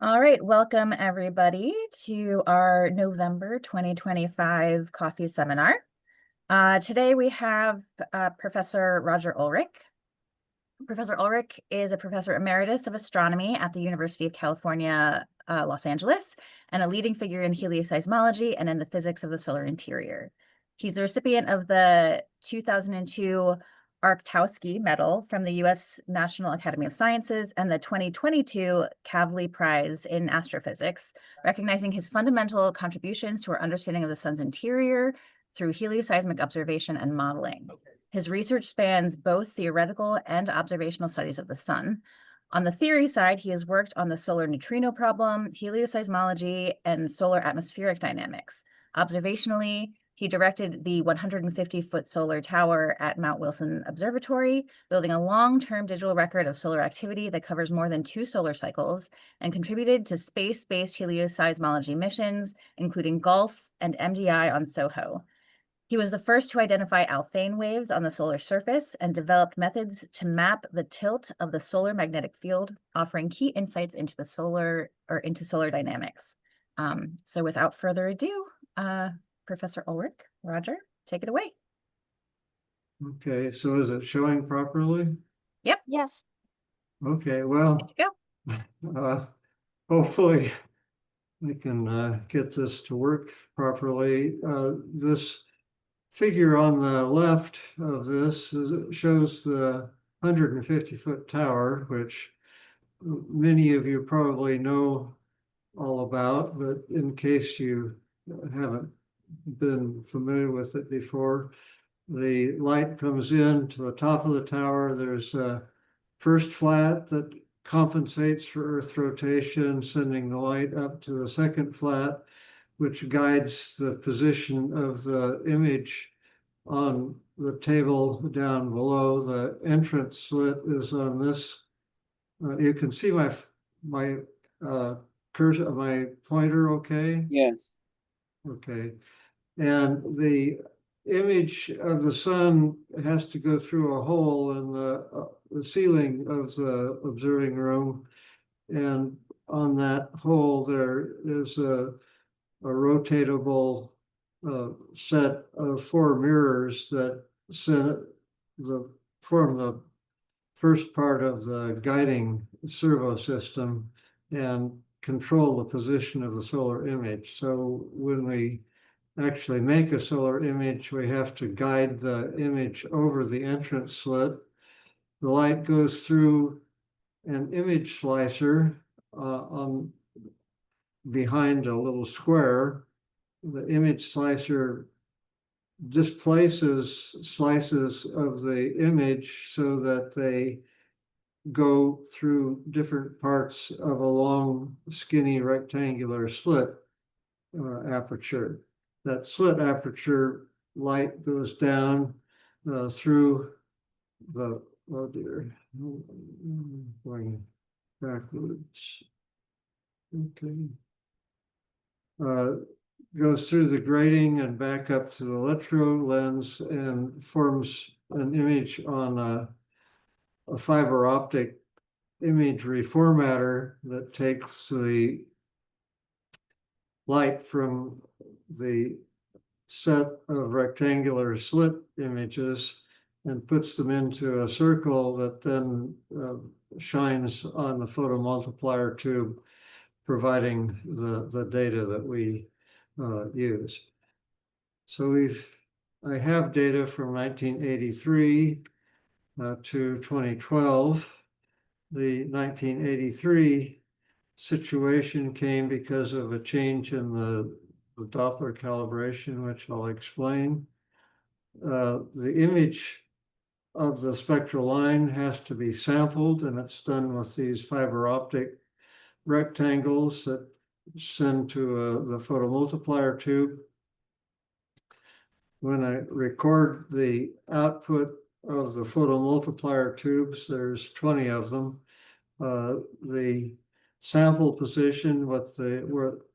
All right, welcome everybody to our November 2025 COFFIES Seminar. Today we have Professor Roger Ulrich. Professor Ulrich is a professor emeritus of astronomy at the University of California, Los Angeles, and a leading figure in helioseismology and in the physics of the solar interior. He's the recipient of the 2002 Arctowski Medal from the U.S. National Academy of Sciences and the 2022 Kavli Prize in Astrophysics, recognizing his fundamental contributions to our understanding of the sun's interior through helioseismic observation and modeling. His research spans both theoretical and observational studies of the sun. On the theory side, he has worked on the solar neutrino problem, helioseismology, and solar atmospheric dynamics. Observationally, he directed the 150-foot solar tower at Mount Wilson Observatory, building a long-term digital record of solar activity that covers more than 2 solar cycles, and contributed to space-based helioseismology missions, including GOLF and MDI on SOHO. He was the first to identify Alfvén waves on the solar surface and developed methods to map the tilt of the solar magnetic field, offering key insights into the solar dynamics. So without further ado, Professor Ulrich, Roger, take it away. Okay, so is it showing properly? Yep. Yes. Okay, well, go. Hopefully we can get this to work properly. This figure on the left of this shows the 150-foot tower, which many of you probably know all about, but in case you haven't been familiar with it before, the light comes in to the top of the tower. There's a first flat that compensates for Earth rotation, sending the light up to the second flat, which guides the position of the image on the table down below. The entrance slit is on this. You can see my cursor, my pointer, okay? Yes. Okay. And the image of the sun has to go through a hole in the ceiling of the observing room. And on that hole, there is a rotatable set of 4 mirrors that form the first part of the guiding servo system and control the position of the solar image. So when we actually make a solar image, we have to guide the image over the entrance slit. The light goes through an image slicer behind a little square. The image slicer displaces slices of the image so that they go through different parts of a long, skinny rectangular slit aperture. That slit aperture light goes down through the, oh dear, going backwards. Okay. Goes through the grating and back up to the electro lens and forms an image on a fiber optic imagery formatter that takes the light from the set of rectangular slit images and puts them into a circle that then shines on the photomultiplier tube, providing the data that we use. So I have data from 1983 to 2012. The 1983 situation came because of a change in the Doppler calibration, which I'll explain. The image of the spectral line has to be sampled, and it's done with these fiber optic rectangles that send to the photomultiplier tube. When I record the output of the photomultiplier tubes, there's 20 of them. The sample position with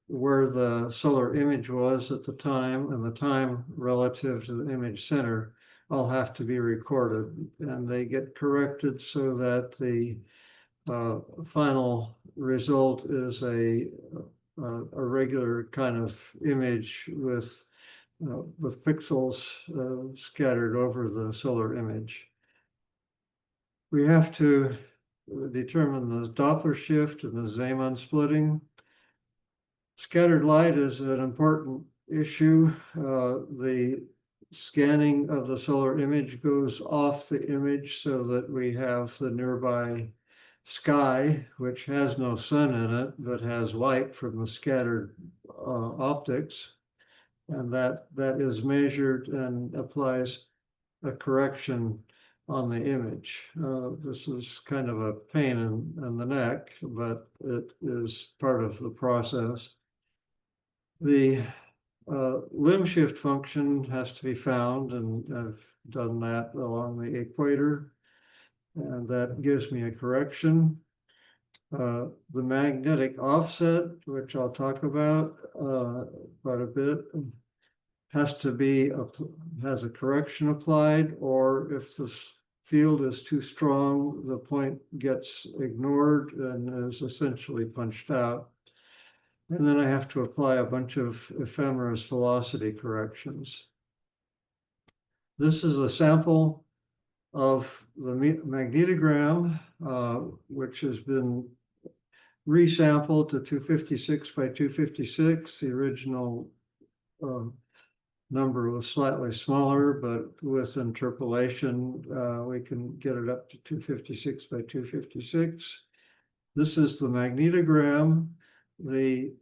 where the solar image was at the time and the time relative to the image center all have to be recorded, and they get corrected so that the final result is a regular kind of image with pixels scattered over the solar image. We have to determine the Doppler shift and the Zeeman splitting. Scattered light is an important issue. The scanning of the solar image goes off the image so that we have the nearby sky, which has no sun in it, but has light from the scattered optics. And that is measured and applies a correction on the image. This is kind of a pain in the neck, but it is part of the process. The limb shift function has to be found, and I've done that along the equator, and that gives me a correction. The magnetic offset, which I'll talk about quite a bit, has a correction applied, or if this field is too strong, the point gets ignored and is essentially punched out. And then I have to apply a bunch of ephemeris velocity corrections. This is a sample of the magnetogram, which has been resampled to 256 by 256. The original number was slightly smaller, but with interpolation, we can get it up to 256 by 256. This is the magnetogram. The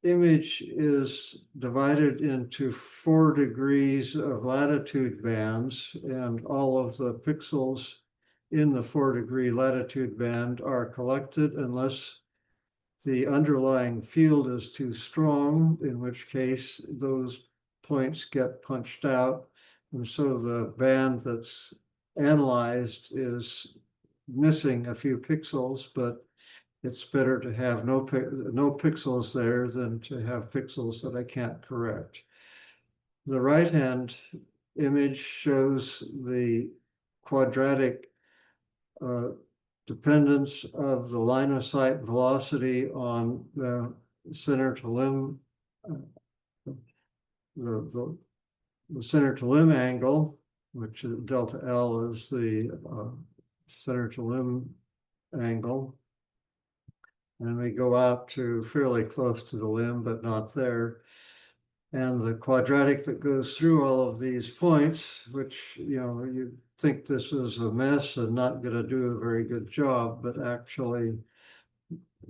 image is divided into 4 degrees of latitude bands, and all of the pixels in the 4-degree latitude band are collected unless the underlying field is too strong, in which case those points get punched out. And so the band that's analyzed is missing a few pixels, but it's better to have no pixels there than to have pixels that I can't correct. The right-hand image shows the quadratic dependence of the line of sight velocity on the center to limb, the center to limb angle, which delta L is the center to limb angle. And we go out to fairly close to the limb, but not there. And the quadratic that goes through all of these points, which, you think this is a mess and not going to do a very good job, but actually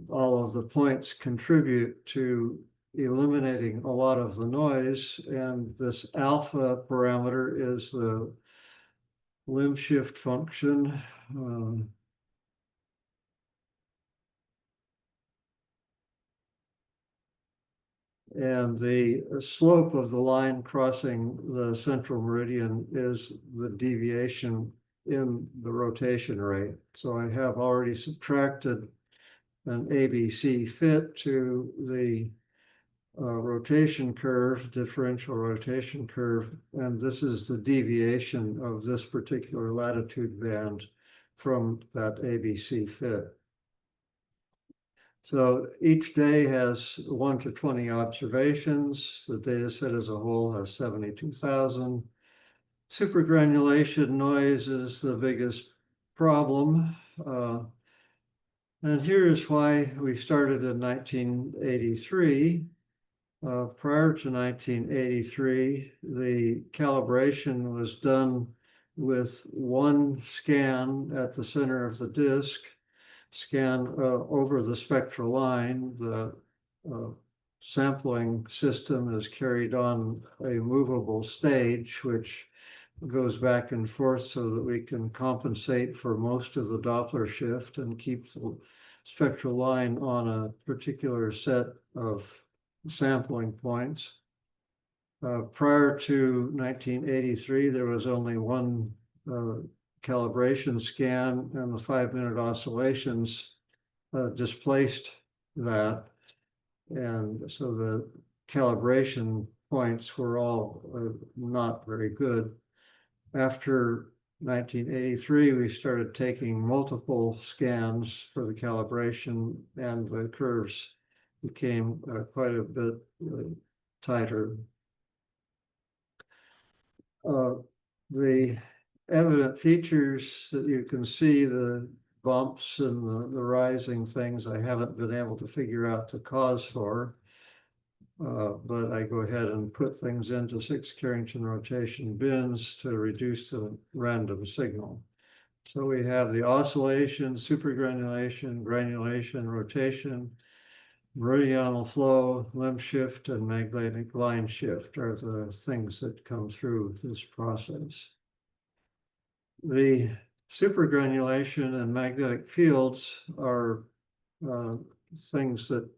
all of the points contribute to eliminating a lot of the noise. And this alpha parameter is the limb shift function. And the slope of the line crossing the central meridian is the deviation in the rotation rate. So I have already subtracted an ABC fit to the rotation curve, differential rotation curve, and this is the deviation of this particular latitude band from that ABC fit. So each day has 1 to 20 observations. The data set as a whole has 72,000. Supergranulation noise is the biggest problem. And here is why we started in 1983. Prior to 1983, the calibration was done with one scan at the center of the disk, scan over the spectral line. The sampling system is carried on a movable stage, which goes back and forth so that we can compensate for most of the Doppler shift and keep the spectral line on a particular set of sampling points. Prior to 1983, there was only one calibration scan, and the 5-minute oscillations displaced that. And so the calibration points were all not very good. After 1983, we started taking multiple scans for the calibration, and the curves became quite a bit tighter. The evident features that you can see, the bumps and the rising things, I haven't been able to figure out the cause for. But I go ahead and put things into 6 Carrington rotation bins to reduce the random signal. So we have the oscillation, supergranulation, granulation, rotation, meridional flow, limb shift, and magnetic line shift are the things that come through this process. The supergranulation and magnetic fields are things that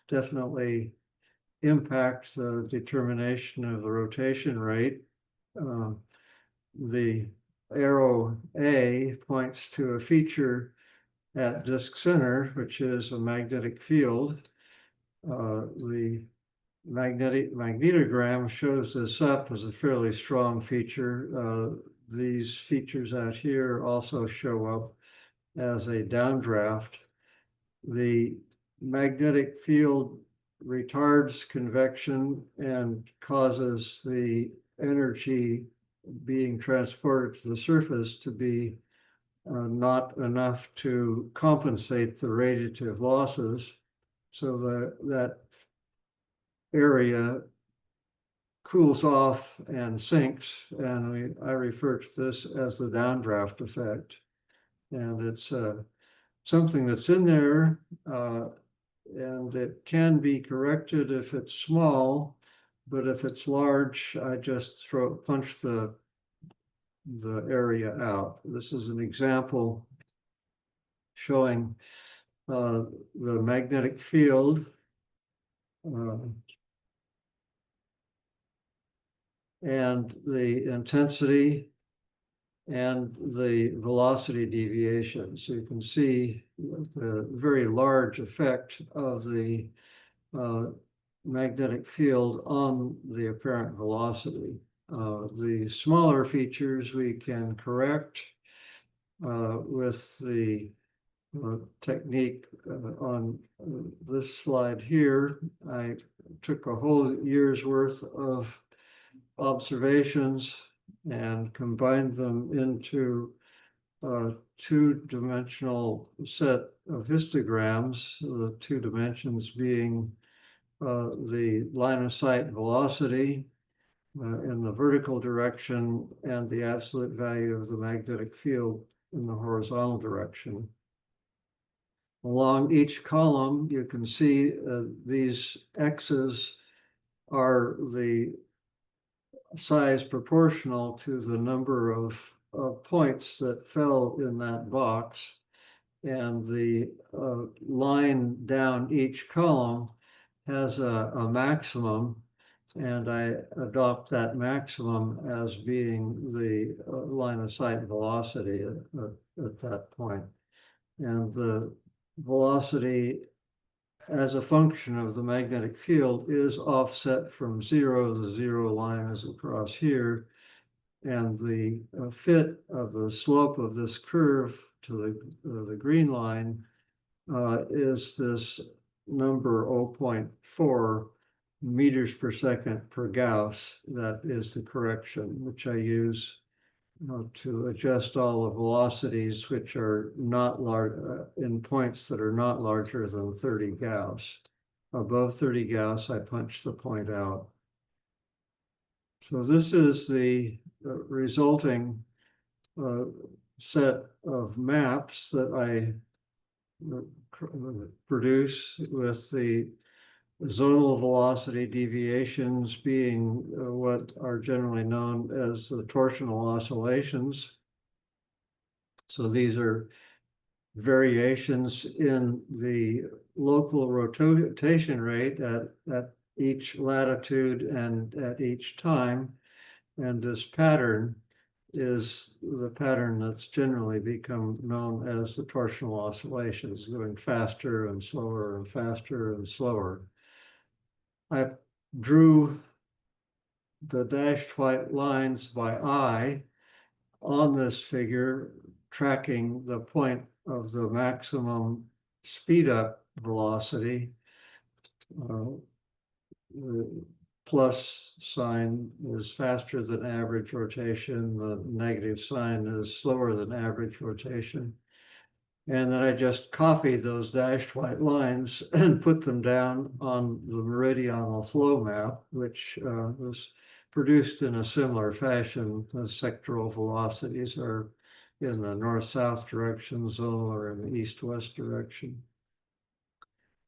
definitely impact the determination of the rotation rate. The arrow A points to a feature at disk center, which is a magnetic field. The magnetogram shows this up as a fairly strong feature. These features out here also show up as a downdraft. The magnetic field retards convection and causes the energy being transported to the surface to be not enough to compensate the radiative losses. So that area cools off and sinks, and I refer to this as the downdraft effect. And it's something that's in there, and it can be corrected if it's small, but if it's large, I just punch the area out. This is an example showing the magnetic field and the intensity and the velocity deviation. So you can see the very large effect of the magnetic field on the apparent velocity. The smaller features we can correct with the technique on this slide here. I took a whole year's worth of observations and combined them into a 2-dimensional set of histograms, the 2 dimensions being the line of sight velocity in the vertical direction and the absolute value of the magnetic field in the horizontal direction. Along each column, you can see these X's are the size proportional to the number of points that fell in that box. And the line down each column has a maximum, and I adopt that maximum as being the line of sight velocity at that point. And the velocity as a function of the magnetic field is offset from 0. The 0 line is across here. And the fit of the slope of this curve to the green line is this number 0.4 meters per second per Gauss. That is the correction, which I use to adjust all the velocities, which are not large in points that are not larger than 30 Gauss. Above 30 Gauss, I punch the point out. So this is the resulting set of maps that I produce, with the zonal velocity deviations being what are generally known as the torsional oscillations. So these are variations in the local rotation rate at each latitude and at each time. And this pattern is the pattern that's generally become known as the torsional oscillations, going faster and slower and faster and slower. I drew the dashed white lines by eye on this figure, tracking the point of the maximum speed up velocity. The plus sign is faster than average rotation. The negative sign is slower than average rotation. And then I just copied those dashed white lines and put them down on the meridional flow map, which was produced in a similar fashion. The sectoral velocities are in the north-south direction, zone, or in the east-west direction.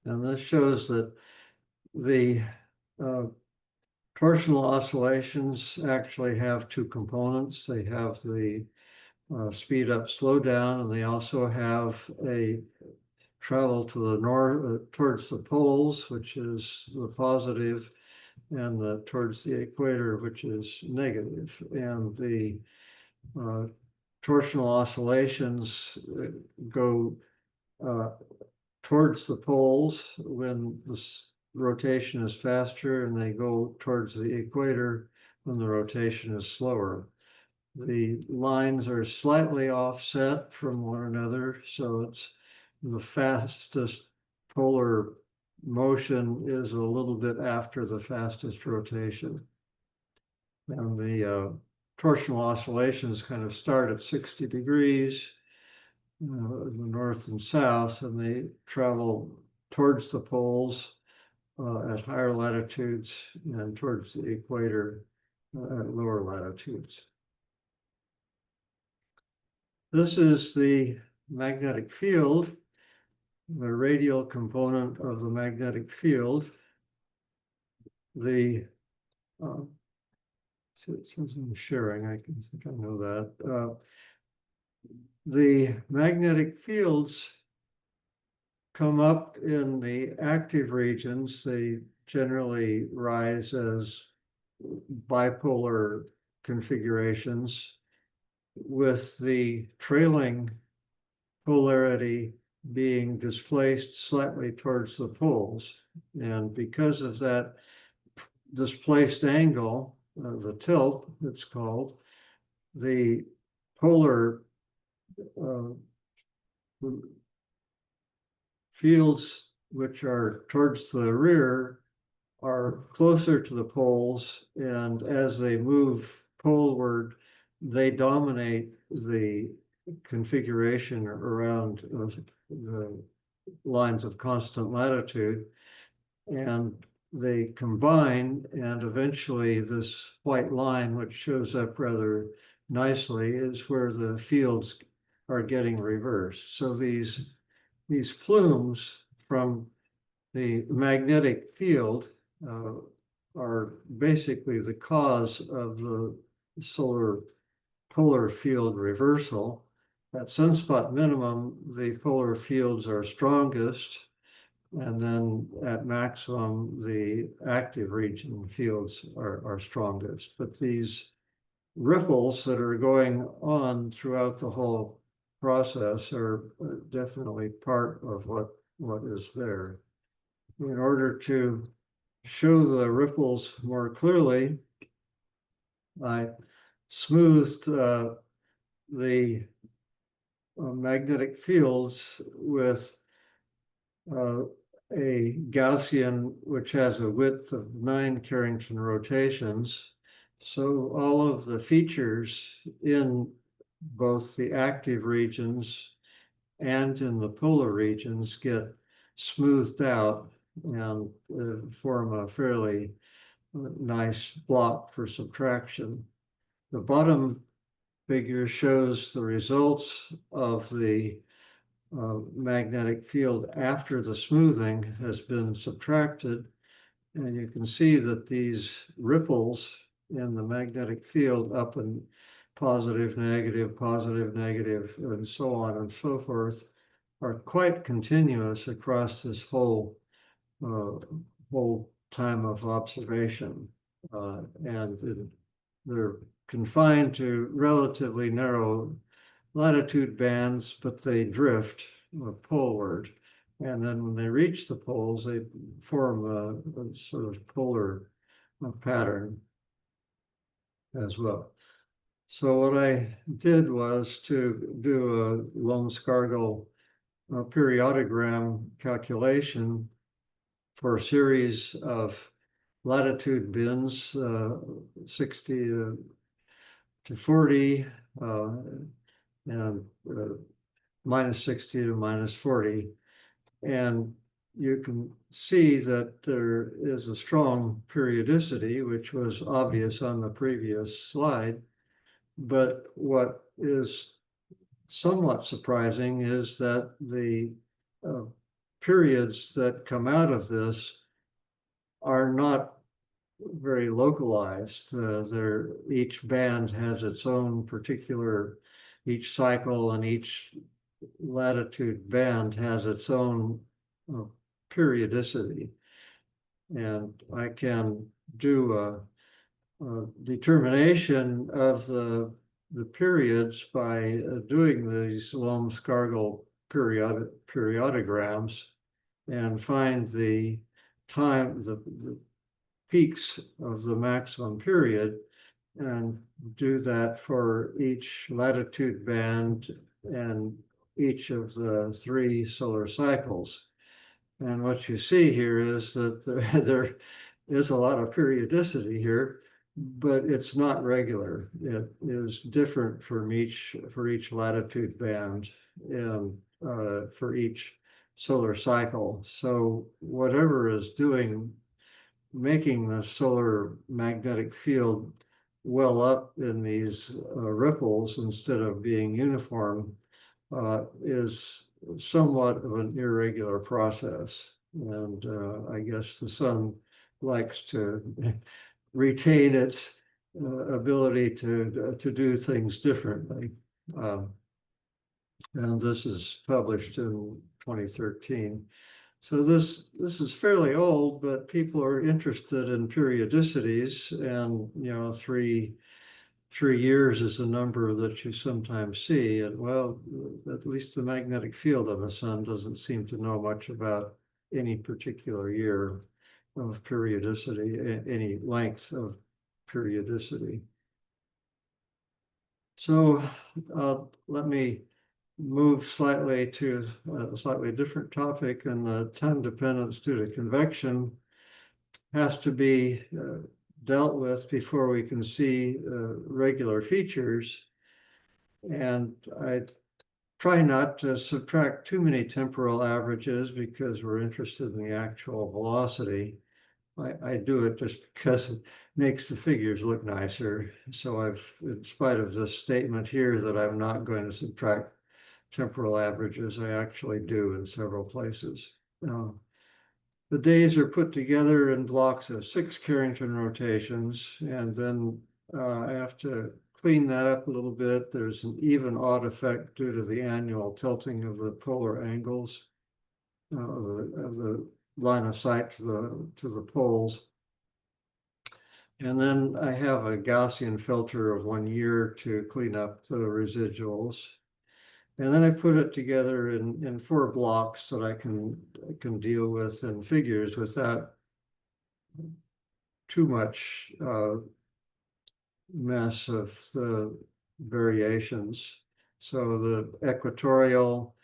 And this shows that the torsional oscillations actually have two components. They have the speed up, slow down, and they also have a travel to the north towards the poles, which is the positive, and towards the equator, which is negative. And the torsional oscillations go towards the poles when the rotation is faster, and they go towards the equator when the rotation is slower. The lines are slightly offset from one another, so it's the fastest polar motion is a little bit after the fastest rotation. And the torsional oscillations kind of start at 60 degrees, in the north and south, and they travel towards the poles at higher latitudes and towards the equator at lower latitudes. This is the magnetic field, the radial component of the magnetic field. The it says I'm sharing, I think I know that. The magnetic fields come up in the active regions. They generally rise as bipolar configurations, with the trailing polarity being displaced slightly towards the poles. And because of that displaced angle, the tilt, it's called, the polar fields which are towards the rear are closer to the poles, and as they move poleward, they dominate the configuration around the lines of constant latitude, and they combine, and eventually this white line, which shows up rather nicely, is where the fields are getting reversed. So these plumes from the magnetic field are basically the cause of the solar polar field reversal. At sunspot minimum, the polar fields are strongest, and then at maximum, the active region fields are strongest. But these ripples that are going on throughout the whole process are definitely part of what is there. In order to show the ripples more clearly, I smoothed the magnetic fields with a Gaussian which has a width of 9 Carrington rotations. So all of the features in both the active regions and in the polar regions get smoothed out and form a fairly nice block for subtraction. The bottom figure shows the results of the magnetic field after the smoothing has been subtracted. And you can see that these ripples in the magnetic field up and positive, negative, and so on and so forth are quite continuous across this whole time of observation. And they're confined to relatively narrow latitude bands, but they drift poleward. And then when they reach the poles, they form a sort of polar pattern as well. So what I did was to do a Lone-Scargill periodogram calculation for a series of latitude bins, 60 to 40, and minus 60 to minus 40. And you can see that there is a strong periodicity, which was obvious on the previous slide. But what is somewhat surprising is that the periods that come out of this are not very localized. Each band has its own particular, each cycle and each latitude band has its own periodicity. And I can do a determination of the periods by doing these Lone-Scargill periodograms and find the time, the peaks of the maximum period, and do that for each latitude band and each of the 3 solar cycles. And what you see here is that there is a lot of periodicity here, but it's not regular. It is different for each latitude band and for each solar cycle. So whatever is making the solar magnetic field well up in these ripples instead of being uniform is somewhat of an irregular process. And I guess the sun likes to retain its ability to do things differently. And this is published in 2013. So this is fairly old, but people are interested in periodicities, and three years is a number that you sometimes see. And well, at least the magnetic field of the sun doesn't seem to know much about any particular year of periodicity, any length of periodicity. So let me move slightly to a slightly different topic, and the time dependence due to convection has to be dealt with before we can see regular features. And I try not to subtract too many temporal averages because we're interested in the actual velocity. I do it just because it makes the figures look nicer. So in spite of this statement here that I'm not going to subtract temporal averages, I actually do in several places. The days are put together in blocks of 6 Carrington rotations, and then I have to clean that up a little bit. There's an even-odd effect due to the annual tilting of the polar angles of the line of sight to the poles. And then I have a Gaussian filter of 1 year to clean up the residuals. And then I put it together in 4 blocks that I can deal with in figures without too much mess of the variations. So the equatorial,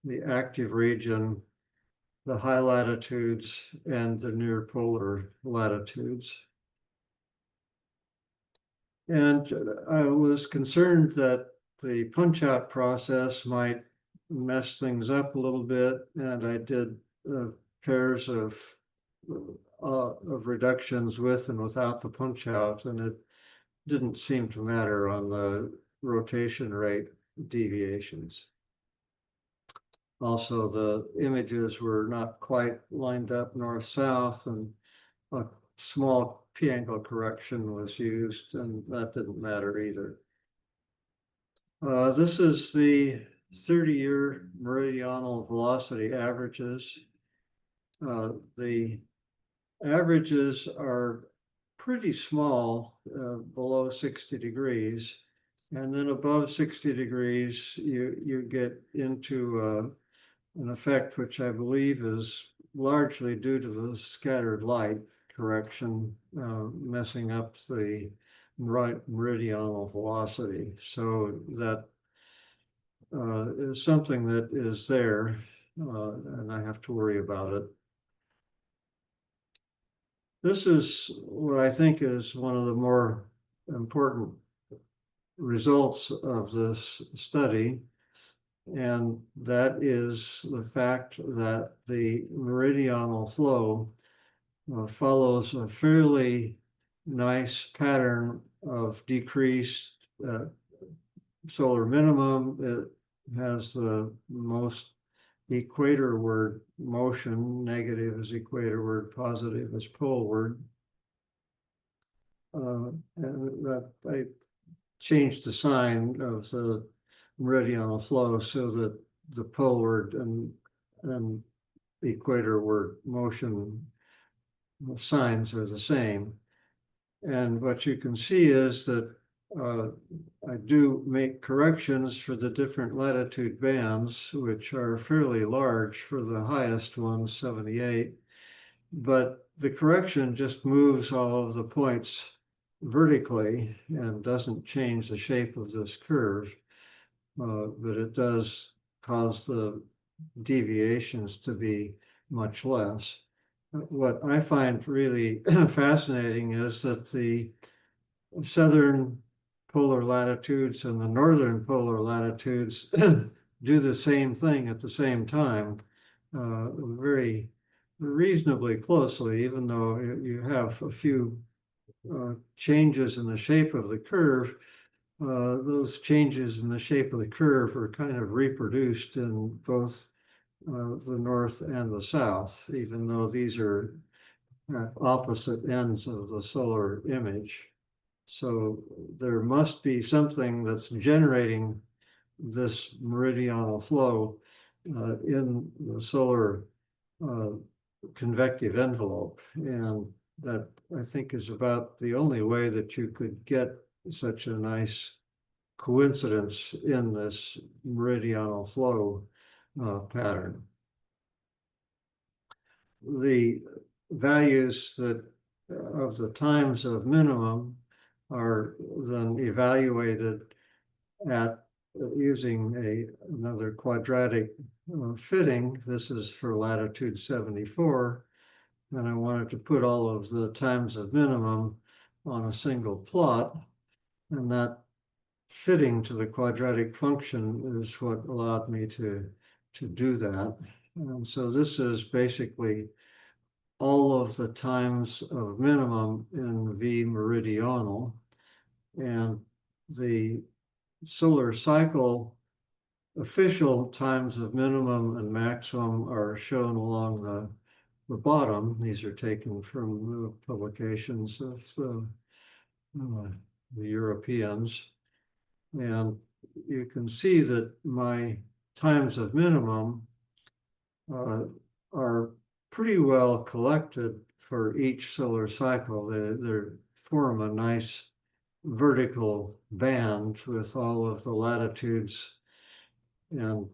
the active region, the high latitudes, and the near polar latitudes. And I was concerned that the punch-out process might mess things up a little bit, and I did pairs of reductions with and without the punch-out, and it didn't seem to matter on the rotation rate deviations. Also, the images were not quite lined up north-south, and a small p-angle correction was used, and that didn't matter either. This is the 30-year meridional velocity averages. The averages are pretty small, below 60 degrees. And then above 60 degrees, you get into an effect which I believe is largely due to the scattered light correction, messing up the meridional velocity. So that is something that is there, and I have to worry about it. This is what I think is one of the more important results of this study, and that is the fact that the meridional flow follows a fairly nice pattern of decreased solar minimum. It has the most equatorward motion. Negative is equatorward, positive is poleward. And that I changed the sign of the meridional flow so that the poleward and equatorward motion signs are the same. And what you can see is that I do make corrections for the different latitude bands, which are fairly large for the highest one, 78. But the correction just moves all of the points vertically and doesn't change the shape of this curve. But it does cause the deviations to be much less. What I find really fascinating is that the southern polar latitudes and the northern polar latitudes do the same thing at the same time, very reasonably closely, even though you have a few changes in the shape of the curve. Those changes in the shape of the curve are kind of reproduced in both the north and the south, even though these are at opposite ends of the solar image. So there must be something that's generating this meridional flow in the solar convective envelope. And that, I think, is about the only way that you could get such a nice coincidence in this meridional flow pattern. The values that of the times of minimum are then evaluated at using another quadratic fitting. This is for latitude 74, and I wanted to put all of the times of minimum on a single plot, and that fitting to the quadratic function is what allowed me to do that. And so this is basically all of the times of minimum in V meridional, and the solar cycle official times of minimum and maximum are shown along the bottom. These are taken from the publications of the Europeans. And you can see that my times of minimum are pretty well collected for each solar cycle. They form a nice vertical band with all of the latitudes and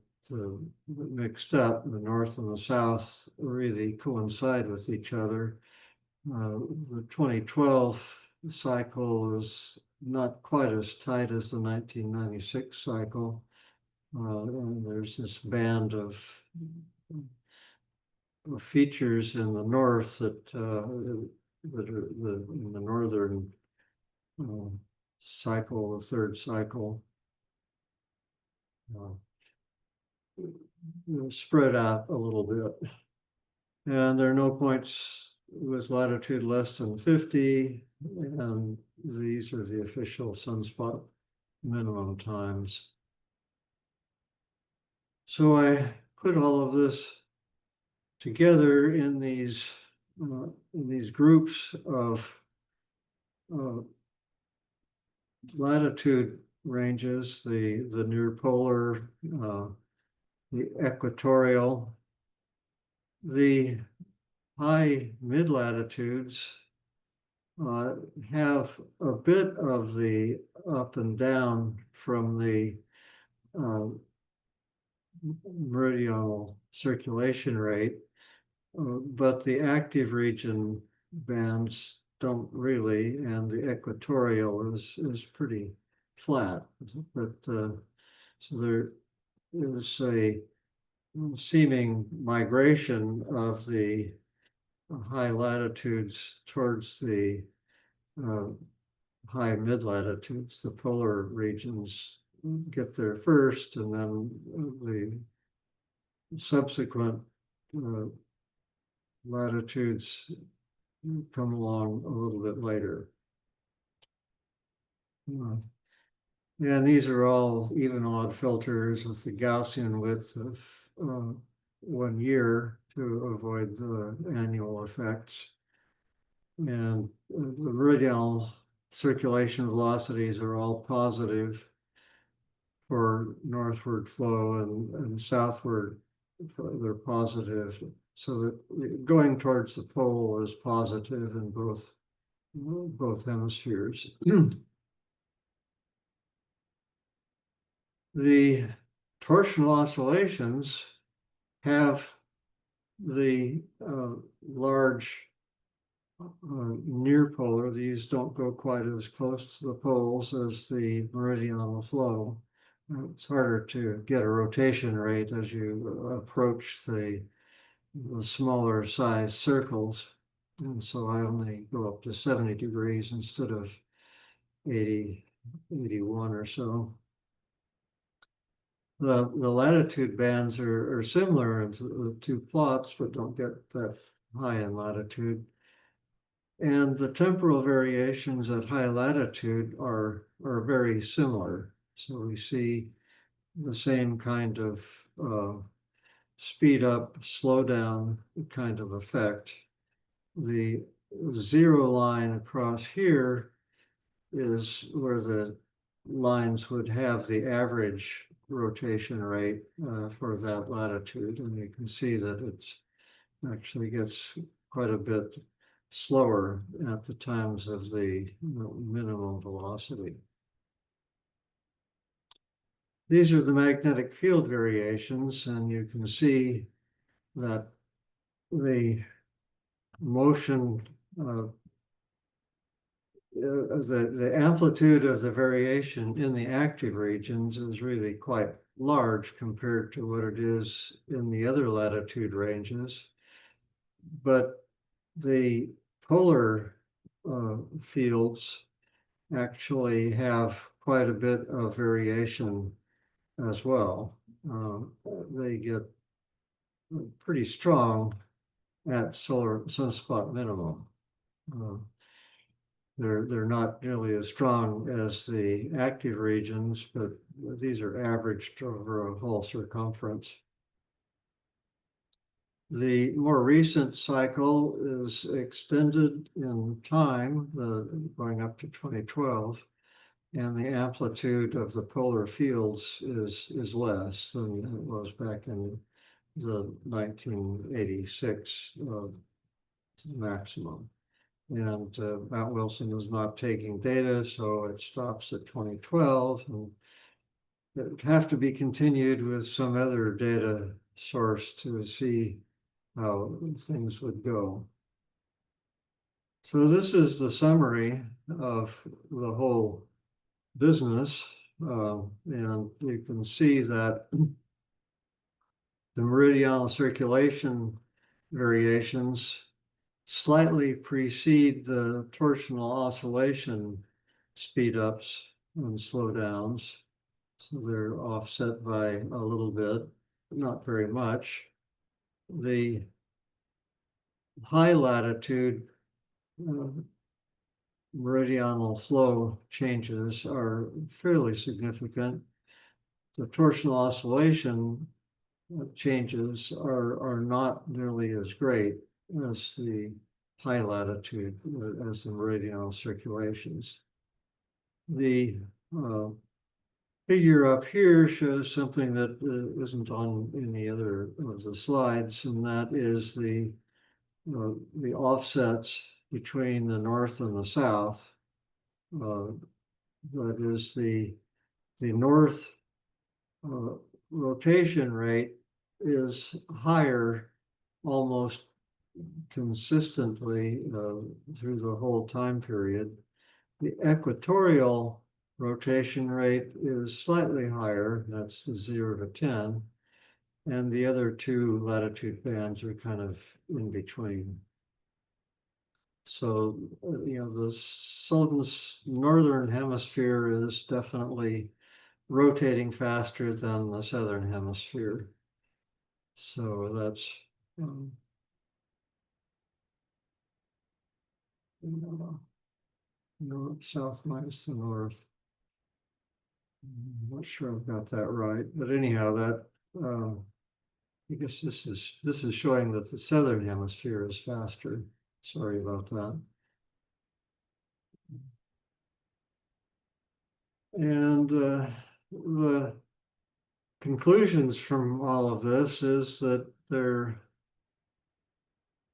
mixed up. The north and the south really coincide with each other. The 2012 cycle is not quite as tight as the 1996 cycle. And there's this band of features in the north that are in the northern cycle, the third cycle, spread out a little bit. And there are no points with latitude less than 50, and these are the official sunspot minimum times. So I put all of this together in these groups of latitude ranges, the near polar, the equatorial, the high mid latitudes have a bit of the up and down from the meridional circulation rate, but the active region bands don't really, and the equatorial is pretty flat. But so there is a seeming migration of the high latitudes towards the uh, high mid latitudes. The polar regions get there first, and then the subsequent latitudes come along a little bit later. And these are all even odd filters with the Gaussian width of 1 year to avoid the annual effects. And the meridional circulation velocities are all positive for northward flow, and southward they're positive. So that going towards the pole is positive in both hemispheres. The torsional oscillations have the large near polar. These don't go quite as close to the poles as the meridional flow. It's harder to get a rotation rate as you approach the smaller size circles. And so I only go up to 70 degrees instead of 80, 81 or so. The latitude bands are similar in the two plots, but don't get that high in latitude. And the temporal variations at high latitude are very similar. So we see the same kind of speed up, slow down kind of effect. The zero line across here is where the lines would have the average rotation rate for that latitude. And you can see that it's actually gets quite a bit slower at the times of the minimum velocity. These are the magnetic field variations, and you can see that the motion, the amplitude of the variation in the active regions is really quite large compared to what it is in the other latitude ranges. But the polar fields actually have quite a bit of variation as well. They get pretty strong at solar sunspot minimum. They're not nearly as strong as the active regions, but these are averaged over a whole circumference. The more recent cycle is extended in time, going up to 2012, and the amplitude of the polar fields is less than it was back in the 1986 maximum. And Mount Wilson is not taking data, so it stops at 2012, and it would have to be continued with some other data source to see how things would go. So this is the summary of the whole business, and you can see that the meridional circulation variations slightly precede the torsional oscillation speed-ups and slowdowns. So they're offset by a little bit, not very much. The high latitude meridional flow changes are fairly significant. The torsional oscillation changes are not nearly as great as the high latitude, as the meridional circulations. The figure up here shows something that isn't on any other of the slides, and that is the offsets between the north and the south. That is the north rotation rate is higher almost consistently through the whole time period. The equatorial rotation rate is slightly higher, that's the 0 to 10, and the other two latitude bands are kind of in between. So, the sun's northern hemisphere is definitely rotating faster than the southern hemisphere. So that's north, south minus the north. I'm not sure I've got that right, but anyhow, that I guess this is showing that the southern hemisphere is faster. Sorry about that. And the conclusions from all of this is that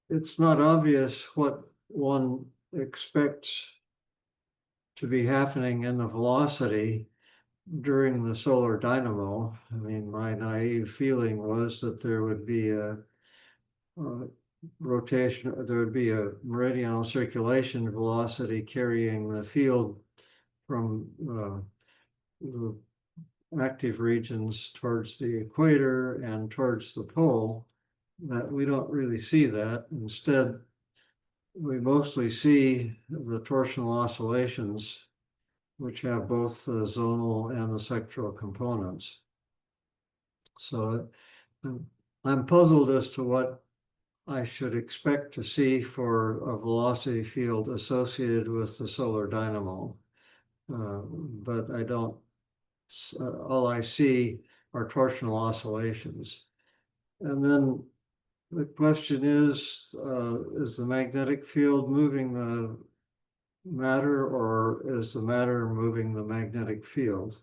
it's not obvious what one expects to be happening in the velocity during the solar dynamo. I mean, my naive feeling was that there would be a rotation, there would be a meridional circulation velocity carrying the field from the active regions towards the equator and towards the pole. That we don't really see that. Instead, we mostly see the torsional oscillations, which have both the zonal and the sectoral components. So I'm puzzled as to what I should expect to see for a velocity field associated with the solar dynamo. But I don't, all I see are torsional oscillations. And then the question is the magnetic field moving the matter, or is the matter moving the magnetic field?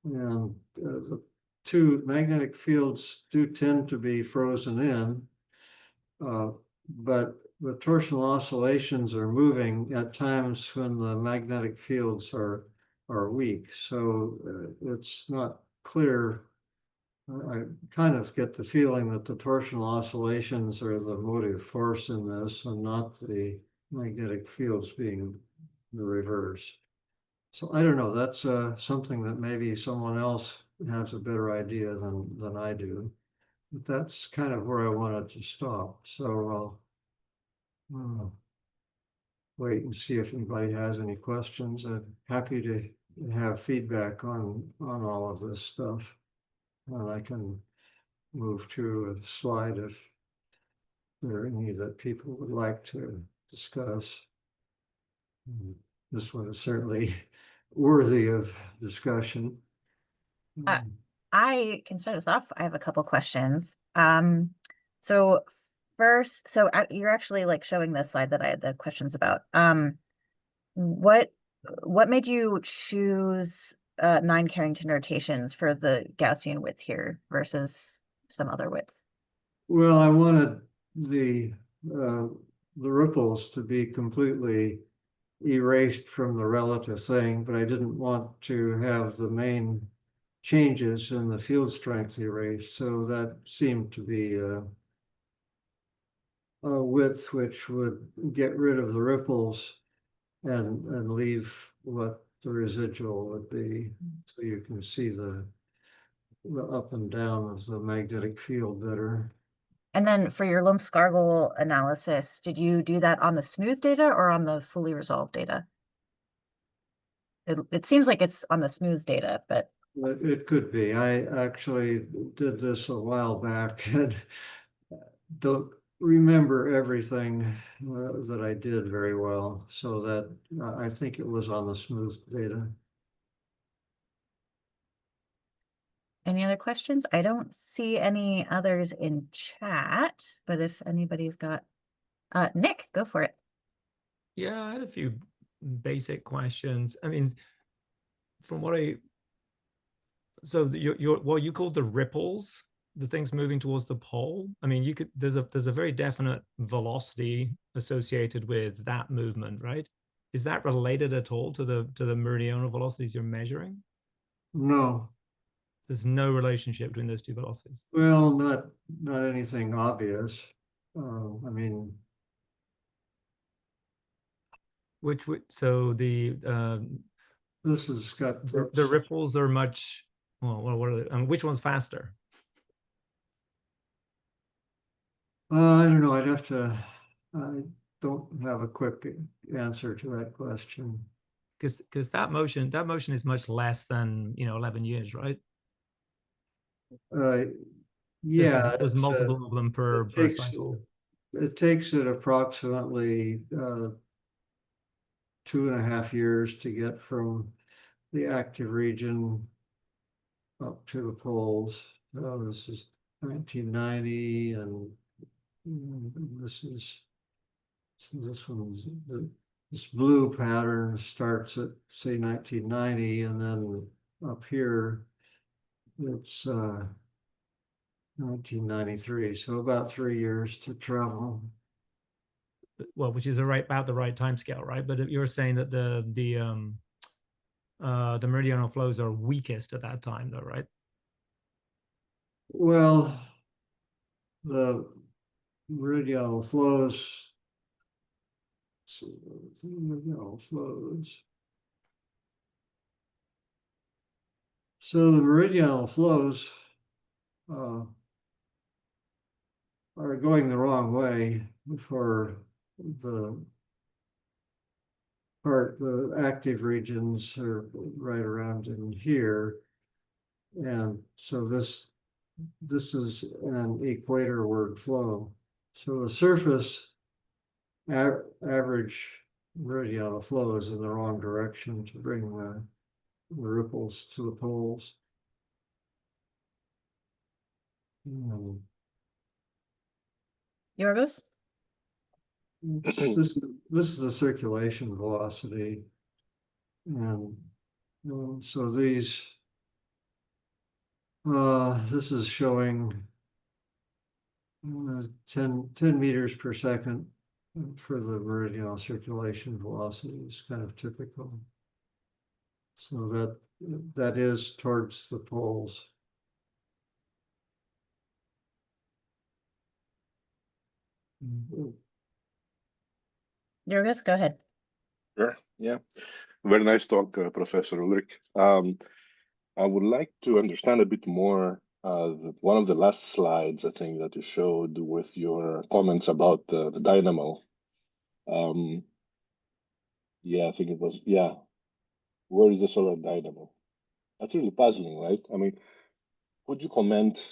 And the two magnetic fields do tend to be frozen in, but the torsional oscillations are moving at times when the magnetic fields are weak. So it's not clear. I kind of get the feeling that the torsional oscillations are the motive force in this and not the magnetic fields being the reverse. So I don't know, that's something that maybe someone else has a better idea than I do. But that's kind of where I wanted to stop. So I'll wait and see if anybody has any questions. I'm happy to have feedback on all of this stuff. And I can move to a slide if there are any that people would like to discuss. This one is certainly worthy of discussion. Uh, I can start us off. I have a couple questions. So first, you're actually like showing this slide that I had the questions about. What made you choose 9 Carrington rotations for the Gaussian width here versus some other width? Well, I wanted the ripples to be completely erased from the relative thing, but I didn't want to have the main changes in the field strength erased. So that seemed to be a width which would get rid of the ripples and leave what the residual would be. So you can see the up and down of the magnetic field better. And then for your Lumskargel analysis, did you do that on the smooth data or on the fully resolved data? It seems like it's on the smooth data, but It could be. I actually did this a while back and don't remember everything that I did very well. So that I think it was on the smooth data. any other questions? I don't see any others in chat, but if anybody's got, Nick, go for it. Yeah, I had a few basic questions. I mean, from what so your what you called the ripples, the things moving towards the pole. I mean, there's a very definite velocity associated with that movement, right? Is that related at all to the meridional velocities you're measuring? No. There's no relationship between those two velocities. Well, not anything obvious. I mean, So this has got the ripples are much, well, what are they? Which one's faster? I don't know. I don't have a quick answer to that question. Because that motion is much less than 11 years, right? Yeah, There's multiple of them per cycle. It takes it approximately 2.5 years to get from the active region up to the poles. This is 1990, and this is this blue pattern starts at say 1990, and then up here it's 1993. So about 3 years to travel. Well, which is about the right time scale, right? But you're saying that the meridional flows are weakest at that time, though, right? Well, the meridional flows. So the meridional flows. So the meridional flows are going the wrong way for the active regions are right around in here. And so this is an equatorward flow. So the surface average meridional flow is in the wrong direction to bring the ripples to the poles. Yorgos? This is the circulation velocity, and so these this is showing 10 meters per second for the meridional circulation velocity is kind of typical. So that is towards the poles. Yorgos, go ahead. Sure. Yeah. Very nice talk, Professor Ulrich. I would like to understand a bit more one of the last slides, I think, that you showed with your comments about the dynamo. Yeah, I think it was, yeah. Where is the solar dynamo? That's really puzzling, right? I mean, could you comment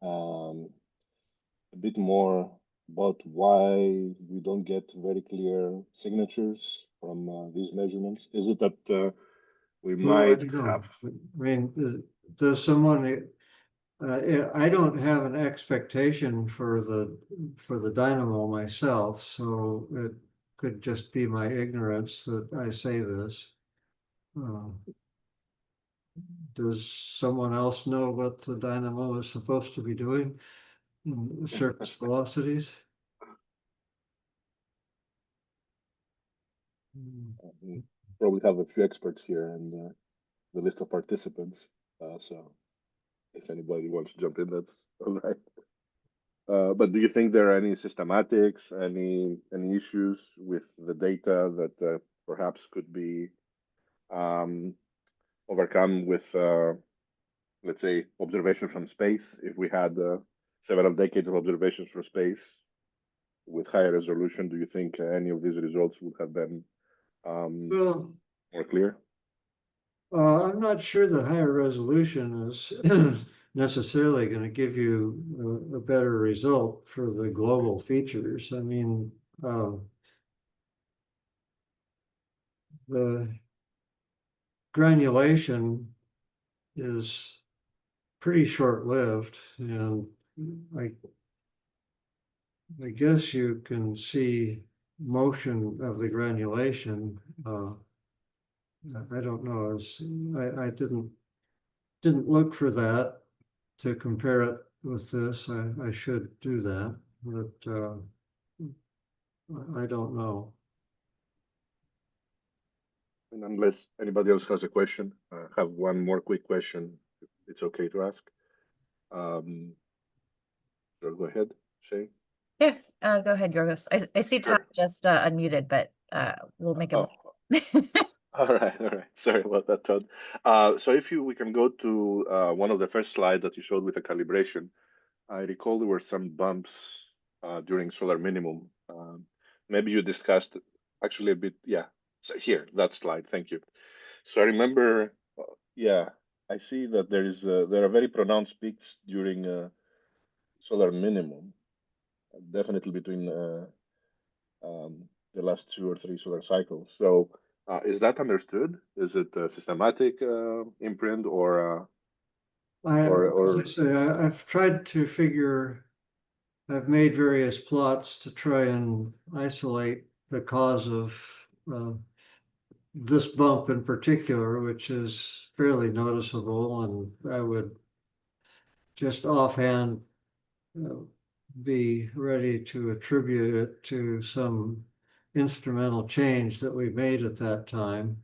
a bit more about why we don't get very clear signatures from these measurements? Is it that we might have? I mean, does someone? I don't have an expectation for the dynamo myself, so it could just be my ignorance that I say this. Does someone else know what the dynamo is supposed to be doing in surface velocities? We probably have a few experts here in the list of participants. So if anybody wants to jump in, that's all right. But do you think there are any systematics, any issues with the data that perhaps could be overcome with, let's say, observation from space? If we had several decades of observations from space with higher resolution, do you think any of these results would have been Well, more clear? I'm not sure that higher resolution is necessarily going to give you a better result for the global features. I mean, the granulation is pretty short-lived, and I guess you can see motion of the granulation. I don't know. I didn't look for that to compare it with this. I should do that, but I don't know. And unless anybody else has a question, I have one more quick question. It's okay to ask. So go ahead, Shay. Yeah, go ahead, Yorgos. I see Todd Sure. just unmuted, but we'll make him. Oh, all right, all right. Sorry about that, Todd. So if we can go to one of the first slides that you showed with the calibration. I recall there were some bumps during solar minimum. Maybe you discussed actually a bit. Yeah. So here, that slide. Thank you. So I remember. Yeah, I see that there are very pronounced peaks during solar minimum, definitely between the last 2 or 3 solar cycles. So is that understood? Is it a systematic imprint or As I or say, I've tried to figure, I've made various plots to try and isolate the cause of this bump in particular, which is fairly noticeable, and I would just offhand be ready to attribute it to some instrumental change that we made at that time.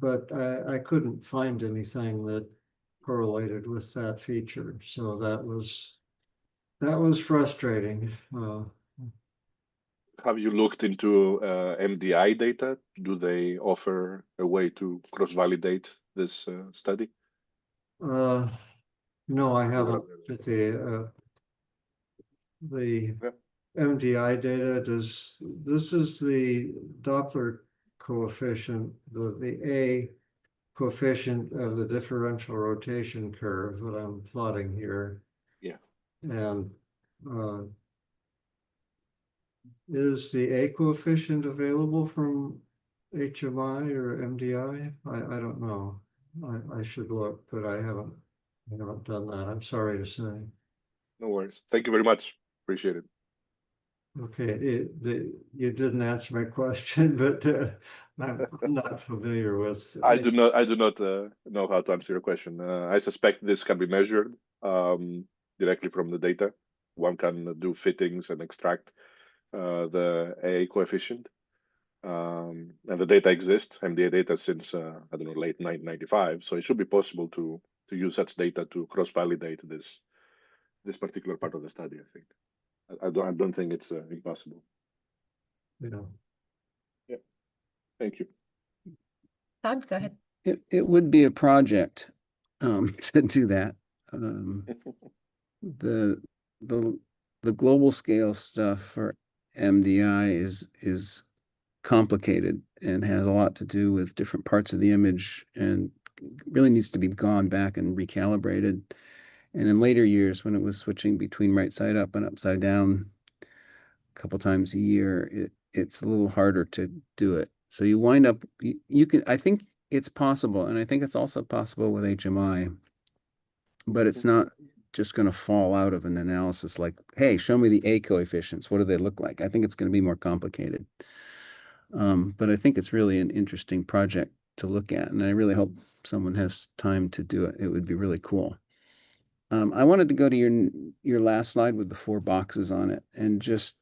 But I couldn't find anything that correlated with that feature. So that was frustrating. have you looked into MDI data? Do they offer a way to cross-validate this study? No, I Or haven't. whatever? But the Yeah. MDI data this is the Doppler coefficient, the A coefficient of the differential rotation curve that I'm plotting here. Yeah. And is the A coefficient available from HMI or MDI? I don't know. I should look, but I haven't done that. I'm sorry to say. No worries. Thank you very much. Appreciate it. Okay, you didn't answer my question, but I'm not familiar with. I do not know how to answer your question. I suspect this can be measured directly from the data. One can do fittings and extract the A coefficient. And the data exists, MDA data since, I don't know, late 1995. So it should be possible to use such data to cross-validate this particular part of the study, I think. I don't think it's impossible. You know, Yeah, thank you. Todd, go ahead. It would be a project to do that. The the global scale stuff for MDI is complicated and has a lot to do with different parts of the image and really needs to be gone back and recalibrated. And in later years, when it was switching between right side up and upside down a couple times a year, it's a little harder to do it. So you wind up, you can, I think it's possible, and I think it's also possible with HMI, but it's not just going to fall out of an analysis like, hey, show me the A coefficients. What do they look like? I think it's going to be more complicated. But I think it's really an interesting project to look at, and I really hope someone has time to do it. It would be really cool. I wanted to go to your last slide with the 4 boxes on it and just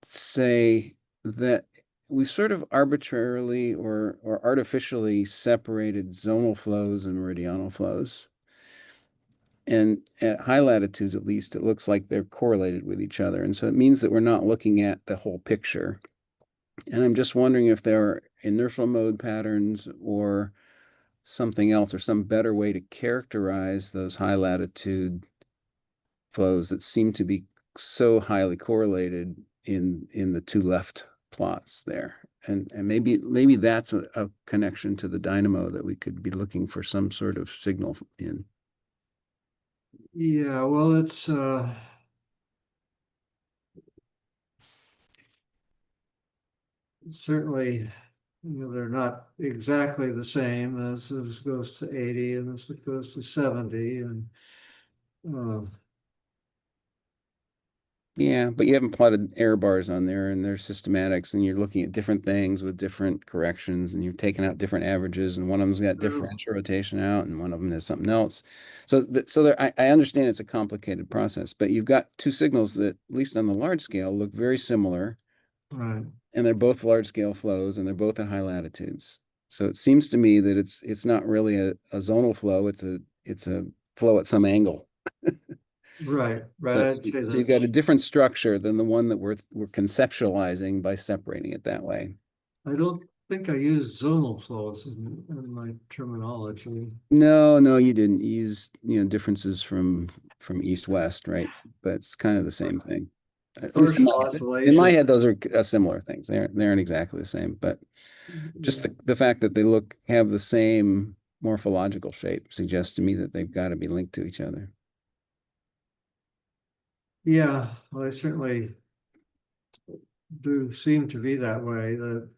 say that we sort of arbitrarily or artificially separated zonal flows and meridional flows. And at high latitudes, at least, it looks like they're correlated with each other. And so it means that we're not looking at the whole picture. And I'm just wondering if there are inertial mode patterns or something else or some better way to characterize those high latitude flows that seem to be so highly correlated in the 2 left plots there. And maybe that's a connection to the dynamo that we could be looking for some sort of signal in. yeah, well, it's certainly, they're not exactly the same. As this goes to 80 and this goes to 70, and Yeah, but you haven't plotted error bars on there and there's systematics and you're looking at different things with different corrections and you've taken out different averages and one of them's got differential rotation out and one of them has something else. So I understand it's a complicated process, but you've got 2 signals that, at least on the large scale, look very similar. right. And they're both large scale flows and they're both at high latitudes. So it seems to me that it's not really a zonal flow, it's a flow at some angle. Right, right. So, I'd say so you've got a that's, different structure than the one that we're conceptualizing by separating it that way. I don't think I used zonal flows in my terminology. No, no, you didn't. You used, differences from east-west, right? But it's kind of the same thing. At least in Torsional in my oscillation. head, those are similar things. They aren't exactly the same, but just Yeah. the fact that they have the same morphological shape suggests to me that they've got to be linked to each other. Yeah, well, I certainly do seem to be that way. The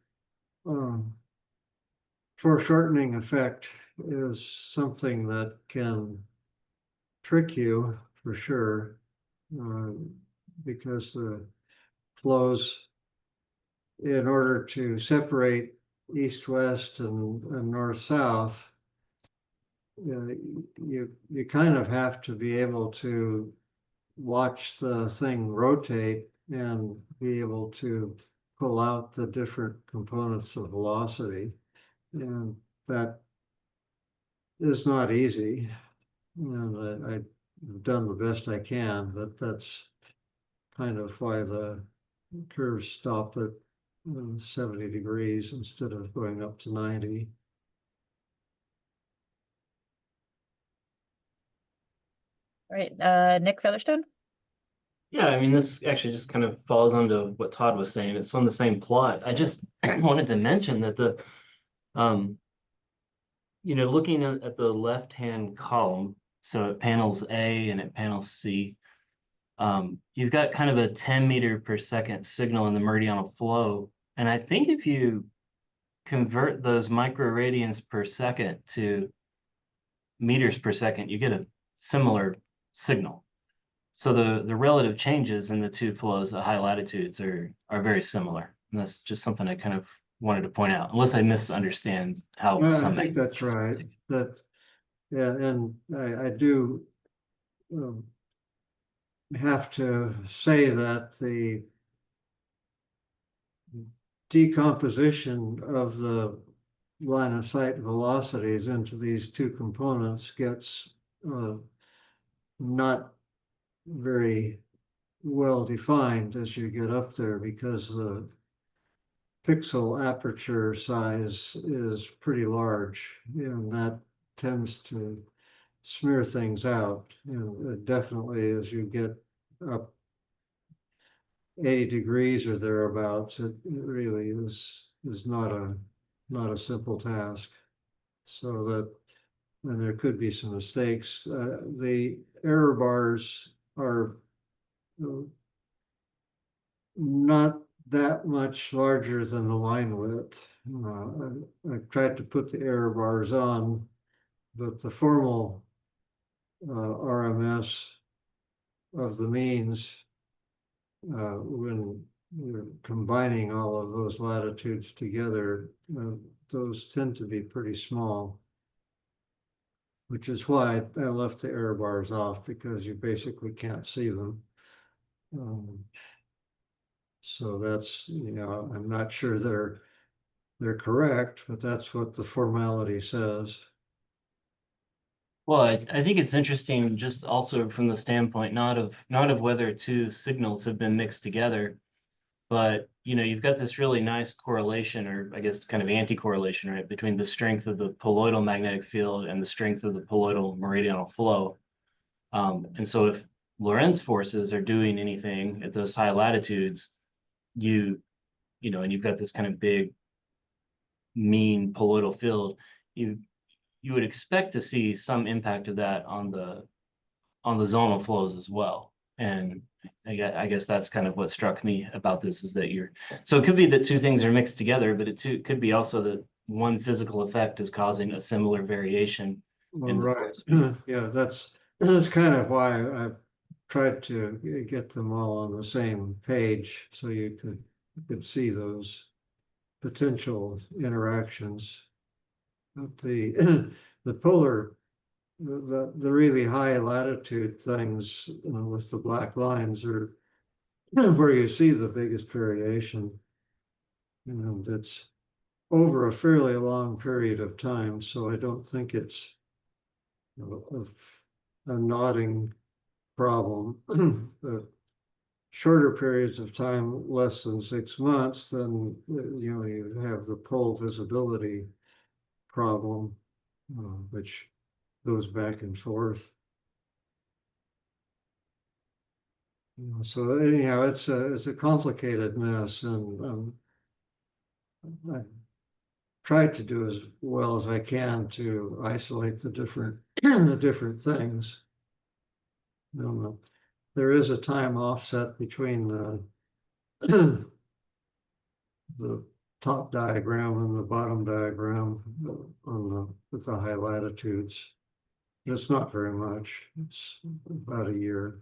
foreshortening effect is something that can trick you for sure, because the flows, in order to separate east-west and north-south, you kind of have to be able to watch the thing rotate and be able to pull out the different components of velocity. And that is not easy. And I've done the best I can, but that's kind of why the curves stop at 70 degrees instead of going up to 90. All right, Nick Featherstone? Yeah, I mean, this actually just kind of falls onto what Todd was saying. It's on the same plot. I just wanted to mention that looking at the left-hand column, so at panels A and at panel C, you've got kind of a 10 meter per second signal in the meridional flow. And I think if you convert those microradians per second to meters per second, you get a similar signal. So the relative changes in the two flows at high latitudes are very similar. And that's just something I kind of wanted to point out, unless I misunderstand how I think that's right. Yeah, and I do have to say that the decomposition of the line of sight velocities into these two components gets not very well defined as you get up there, because the pixel aperture size is pretty large, and that tends to smear things out. And definitely as you get up 80 degrees or thereabouts, it really is not a simple task. So that, and there could be some mistakes. The error bars are not that much larger than the line width. I've tried to put the error bars on, but the formal RMS of the means, when you're combining all of those latitudes together, those tend to be pretty small, which is why I left the error bars off, because you basically can't see them. So that's, I'm not sure they're correct, but that's what the formality says. Well, I think it's interesting just also from the standpoint not of whether two signals have been mixed together, but you've got this really nice correlation, or I guess kind of anti-correlation, right, between the strength of the poloidal magnetic field and the strength of the poloidal meridional flow. And so if Lorentz forces are doing anything at those high latitudes, and you've got this kind of big mean poloidal field, you would expect to see some impact of that on the zonal flows as well. And I guess that's kind of what struck me about this, is that so it could be that two things are mixed together, but it could be also that one physical effect is causing a similar variation. Well, right. Yeah, that's kind of why I tried to get them all on the same page, so you could see those potential interactions. But the polar, the really high latitude things, with the black lines, are where you see the biggest variation. And it's over a fairly long period of time, so I don't think it's a nodding problem. The shorter periods of time, less than 6 months, then you have the pole visibility problem, which goes back and forth. So anyhow, it's a complicated mess, and I tried to do as well as I can to isolate the different things. There is a time offset between the the top diagram and the bottom diagram with the high latitudes. It's not very much. It's about a year.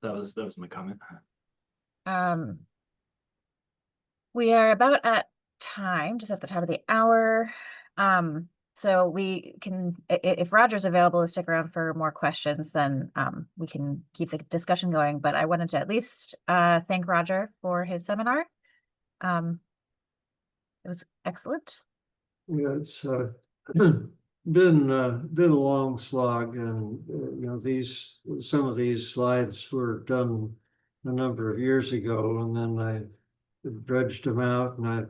That was my comment. We are about at time, just at the top of the hour. So we can, if Roger's available to stick around for more questions, then we can keep the discussion going. But I wanted to at least thank Roger for his seminar. It was excellent. Yeah, it's been a long slog, and some of these slides were done a number of years ago, and then I dredged them out, and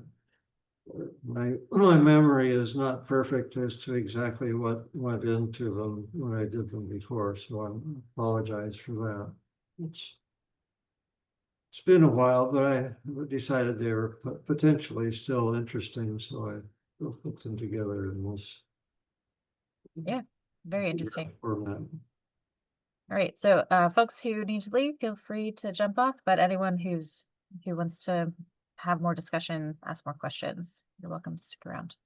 my memory is not perfect as to exactly what went into them when I did them before, so I apologize for that. It's been a while, but I decided they were potentially still interesting, so I put them together in this. Yeah, very interesting. Format. All right, so folks who need to leave, feel free to jump off, but anyone who wants to have more discussion, ask more questions, you're welcome to stick around.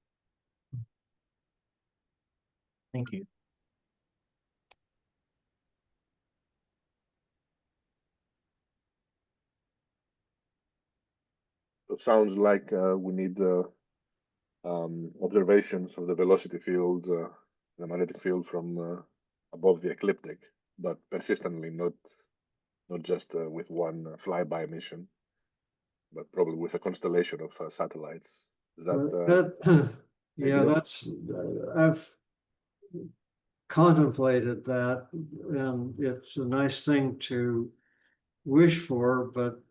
Thank you. It sounds like we need observations of the velocity field, the magnetic field from above the ecliptic, but persistently, not just with one flyby mission, but probably with a constellation of satellites. Is that yeah, ideal? that's I've contemplated that, and it's a nice thing to wish for, but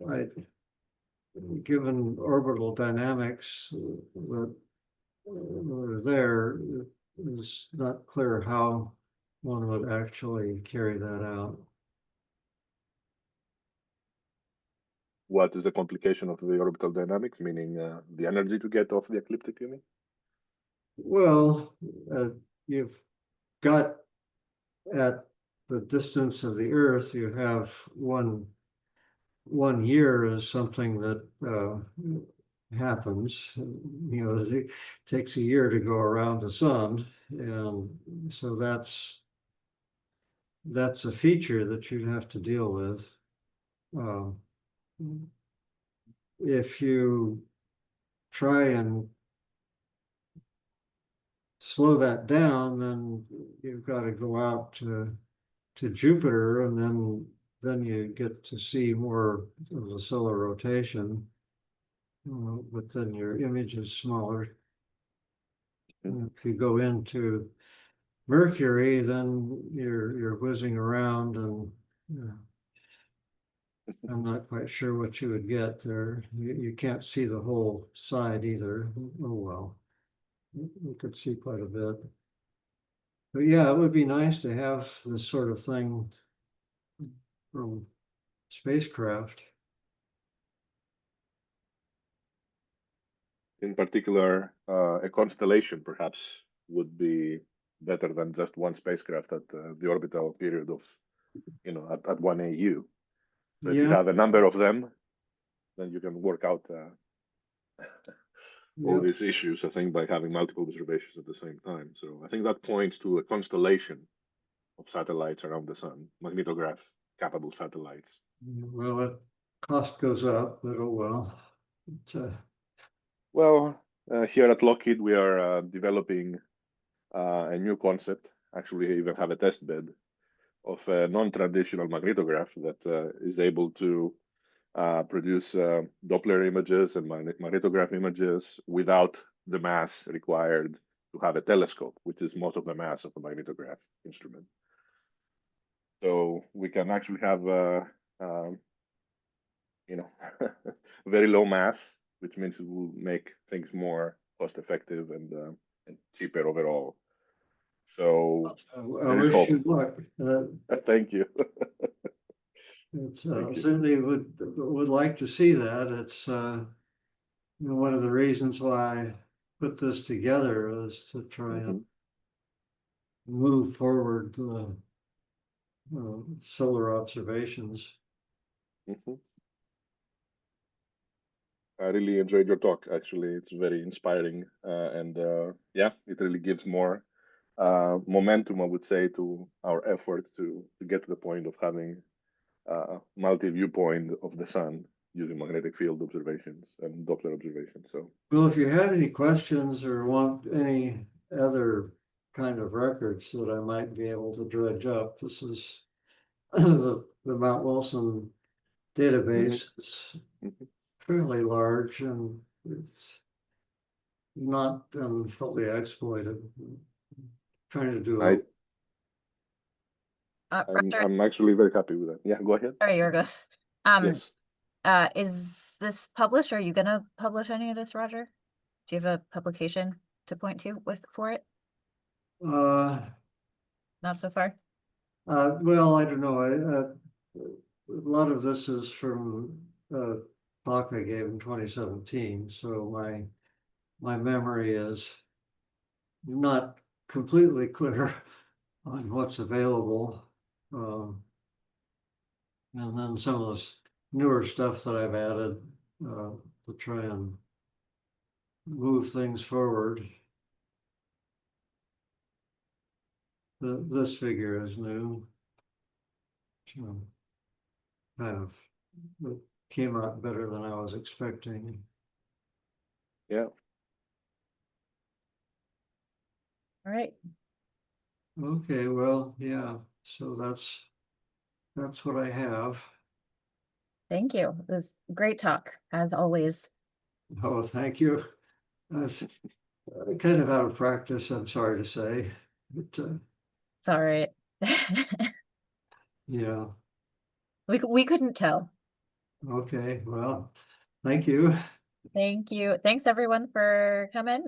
given orbital dynamics that are there, it's not clear how one would actually carry that out. What is the complication of the orbital dynamics, meaning the energy to get off the ecliptic, you mean? Well, you've got at the distance of the Earth, you have one year is something that happens. It takes a year to go around the sun, and so that's a feature that you'd have to deal with. If you try and slow that down, then you've got to go out to Jupiter, and then you get to see more of the solar rotation, but then your image is smaller. If you go into Mercury, then you're whizzing around, and I'm not quite sure what you would get there. You can't see the whole side either. Oh well, you could see quite a bit. But yeah, it would be nice to have this sort of thing from spacecraft. In particular, a constellation perhaps would be better than just one spacecraft at the orbital period of, at 1 AU. So if you have a number of them, then you can work out all these issues, I think, by having multiple observations at the same time. So I think that points to a constellation of satellites around the sun, magnetograph-capable satellites. Well, the cost goes up, but oh well. Well, here at Lockheed, we are developing a new concept. Actually, we even have a test bed of a non-traditional magnetograph that is able to produce Doppler images and magnetograph images without the mass required to have a telescope, which is most of the mass of a magnetograph instrument. So we can actually have you know, very low mass, which means it will make things more cost effective and cheaper overall. So I there is wish hope. you luck. Thank you. It's Thank you. certainly would like to see that. It's you know, one of the reasons why I put this together is to try and move forward the solar observations. Mhm. I really enjoyed your talk. Actually, it's very inspiring, and yeah, it really gives more momentum, I would say, to our effort to get to the point of having multi-viewpoint of the sun using magnetic field observations and Doppler observations. So, Well, if you had any questions or want any other kind of records that I might be able to dredge up, this is the Mount Wilson database. It's mhm. fairly large and it's not fully exploited. Trying to do I, it. Roger, I'm actually very happy with that. Yeah, go ahead. sorry, you're good. Yes. Is this published? Are you gonna publish any of this, Roger? Do you have a publication to point to for it? Not so far? Well, I don't know. A lot of this is from a talk I gave in 2017, so my memory is not completely clear on what's available. And then some of this newer stuff that I've added to try and move things forward. This figure is new. So kind of it came out better than I was expecting. Yeah. All right. Okay, well, yeah, so that's what I have. Thank you. It was a great talk, as always. Oh, thank you. That's kind of out of practice, I'm sorry to say, but It's all right. yeah, We couldn't tell. okay, well, thank you. Thank you. Thanks everyone for coming.